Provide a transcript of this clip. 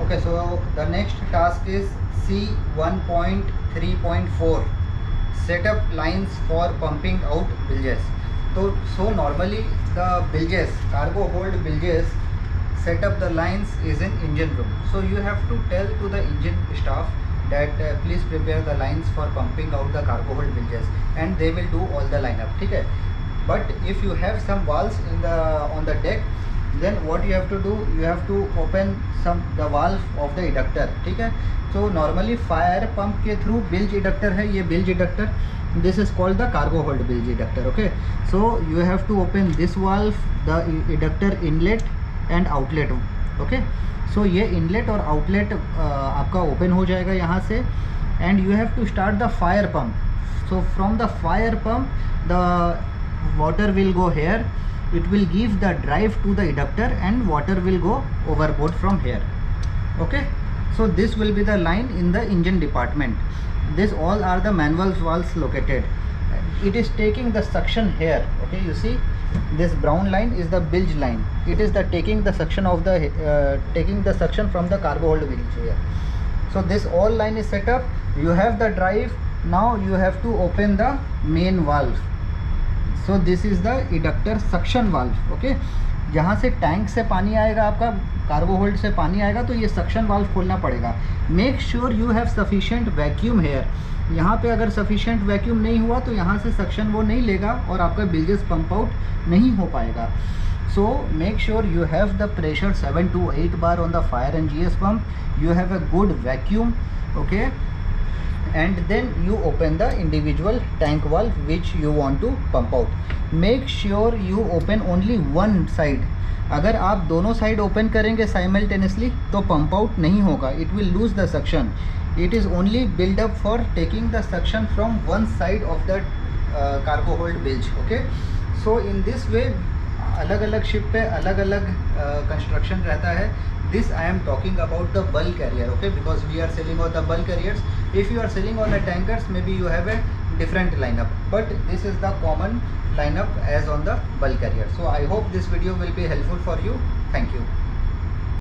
Okay, so the next task is C1.3.4, set up lines for pumping out bilges. So normally the bilges, cargo hold bilges, set up the lines is in engine room. So you have to tell to the engine staff that please prepare the lines for pumping out the cargo hold bilges, and they will do all the lineup. ठीक है. But if you have some valves on the deck, then what you have to do, you have to open the valve of the eductor. ठीक है. So normally fire pump के through bilge eductor है, ये bilge eductor, this is called the cargo hold bilge eductor. Okay, so you have to open this valve, the eductor inlet and outlet. Okay, so ये inlet और outlet आपका open हो जाएगा यहाँ से, and you have to start the fire pump. So from the fire pump the water will go here, it will give the drive to the eductor and water will go overboard from here. Okay, so this will be the line in the engine department. This all are the manual valves located. It is taking the suction here. Okay, you see this brown line is the bilge line. It is the taking the suction of the taking the suction from the cargo hold bilge here. So this all line is set up. You have the drive. Now you have to open the main valve. So this is the eductor suction valve. Okay, जहाँ से tank से पानी आएगा, आपका cargo hold से पानी आएगा, तो ये सक्शन वाल्व खोलना पड़ेगा. Make sure you have sufficient vacuum here. यहाँ पे अगर सफिशिएंट वैक्यूम नहीं हुआ तो यहाँ से सक्शन वो नहीं लेगा और आपका बिल्जेस पंप आउट नहीं हो पाएगा. So make sure you have the pressure 7 to 8 bar on the fire and GS pump. You have a good vacuum. Okay, and then you open the individual tank valve which you want to pump out. Make sure you open only one side. अगर आप दोनों side open करेंगे simultaneously तो pump out नहीं होगा. It will lose the suction. It is only build up for taking the suction from one side of the cargo hold bilge. Okay, so in this way अलग अलग ship पे अलग अलग construction रहता है. This I am talking about the bulk carrier. Okay, because we are selling on the bulk carriers. If you are selling on the tankers, maybe you have a different lineup, but this is the common lineup as on the bulk carrier. So I hope this video will be helpful for you. Thank you.